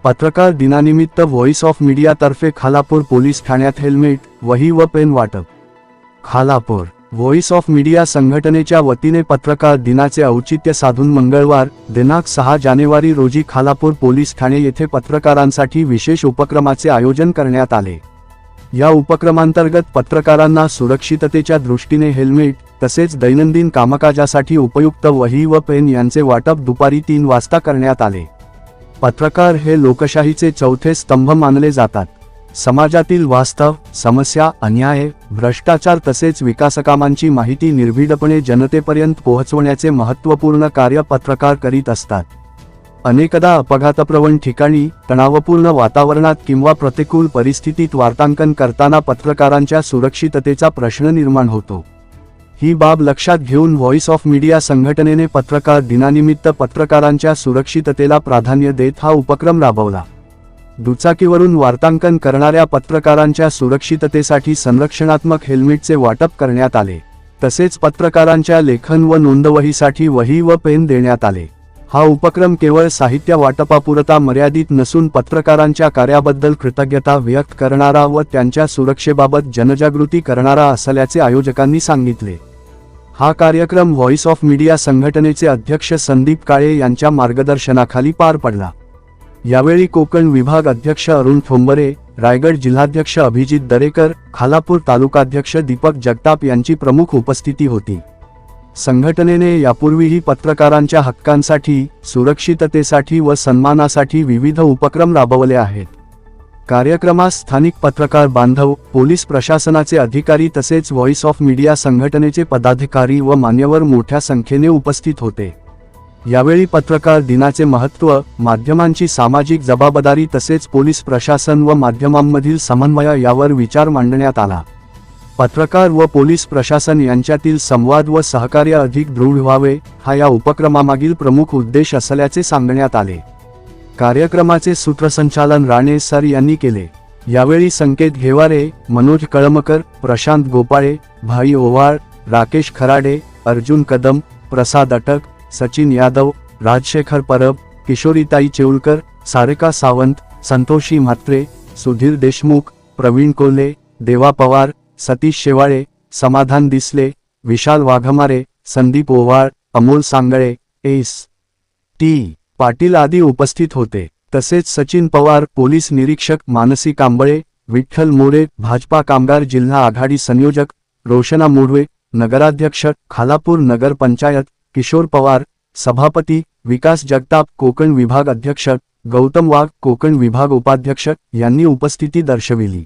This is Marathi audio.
पत्रकार दिनानिमित्त व्हॉइस ऑफ मीडियातर्फे खालापूर पोलीस ठाण्यात हेल्मेट, वही व पेन वाटप. खालापूर व्हॉइस ऑफ मीडिया संघटनेच्या वतीने पत्रकार दिनाचे औचित्य साधून मंगळवार दिनांक 6 जानेवारी रोजी खालापूर पोलीस ठाणे येथे पत्रकारांसाठी विशेष उपक्रमाचे आयोजन करण्यात आले. या उपक्रमांतर्गत पत्रकारांना सुरक्षिततेच्या दृष्टीने हेल्मेट तसेच दैनंदिन कामकाजासाठी उपयुक्त वही व पेन यांचे वाटप दुपारी 3 वाजता करण्यात आले. पत्रकार हे लोकशाहीचे चौथे स्तंभ मानले जातात. समाजातील वास्तव, समस्या, अन्याय, भ्रष्टाचार तसेच विकासकामांची माहिती निर्भीडपणे जनतेपर्यंत पोहोचवण्याचे महत्त्वपूर्ण कार्य पत्रकार करीत असतात. अनेकदा अपघातप्रवण ठिकाणी, तणावपूर्ण वातावरणात किंवा प्रतिकूल परिस्थितीत वार्तांकन करताना पत्रकारांच्या सुरक्षिततेचा प्रश्न निर्माण होतो. ही बाब लक्षात घेऊन व्हॉइस ऑफ मीडिया संघटनेने पत्रकार दिनानिमित्त पत्रकारांच्या सुरक्षिततेला प्राधान्य देत हा उपक्रम राबवला. दुचाकीवरून वार्तांकन करणाऱ्या पत्रकारांच्या सुरक्षिततेसाठी संरक्षणात्मक हेल्मेटचे वाटप करण्यात आले. तसेच पत्रकारांच्या लेखन व नोंदवहीसाठी वही व पेन देण्यात आले. हा उपक्रम केवळ साहित्य वाटपापुरता मर्यादित नसून पत्रकारांच्या कार्याबद्दल कृतज्ञता व्यक्त करणारा व त्यांच्या सुरक्षेबाबत जनजागृती करणारा असल्याचे आयोजकांनी सांगितले. हा कार्यक्रम व्हॉइस ऑफ मीडिया संघटनेचे अध्यक्ष संदीप काळे यांच्या मार्गदर्शनाखाली पार पडला. यावेळी कोकण विभाग अध्यक्ष अरुण थोंबरे, रायगड जिल्हाध्यक्ष अभिजित दरेकर, खालापूर तालुकाध्यक्ष दीपक जगताप यांची प्रमुख उपस्थिती होती. संघटनेने यापूर्वीही पत्रकारांच्या हक्कांसाठी, सुरक्षिततेसाठी व सन्मानासाठी विविध उपक्रम राबवले आहेत. कार्यक्रमास स्थानिक पत्रकार बांधव, पोलीस प्रशासनाचे अधिकारी तसेच व्हॉइस ऑफ मीडिया संघटनेचे पदाधिकारी व मान्यवर मोठ्या संख्येने उपस्थित होते. यावेळी पत्रकार दिनाचे महत्त्व, माध्यमांची सामाजिक जबाबदारी तसेच पोलीस प्रशासन व माध्यमांमधील समन्वय यावर विचार मांडण्यात आला. पत्रकार व पोलीस प्रशासन यांच्यातील संवाद व सहकार्य अधिक दृढ व्हावे हा या उपक्रमामागील प्रमुख उद्देश असल्याचे सांगण्यात आले. कार्यक्रमाचे सूत्रसंचालन राणे सर यांनी केले. यावेळी संकेत घेवारे, मनोज कळमकर, प्रशांत गोपाळे, भाई ओवाळ, राकेश खराडे, अर्जुन कदम, प्रसाद अटक, सचिन यादव, राजशेखर परब, किशोरीताई चेऊलकर, सारिका सावंत, संतोषी म्हात्रे, सुधीर देशमुख, प्रवीण कोल्हे, देवा पवार, सतीश शेवाळे, समाधान दिसले, विशाल वाघमारे, संदीप ओवाळ, अमोल सांगळे, एस. टी. पाटील आदी उपस्थित होते. तसेच सचिन पवार, पोलीस निरीक्षक मानसी कांबळे, विठ्ठल मोरे, भाजपा कामगार जिल्हा आघाडी संयोजक, रोशना मोडवे, नगराध्यक्ष, खालापूर नगर पंचायत, किशोर पवार, सभापती, विकास जगताप, कोकण विभाग अध्यक्ष, गौतम वाघ, कोकण विभाग उपाध्यक्ष यांनी उपस्थिती दर्शविली.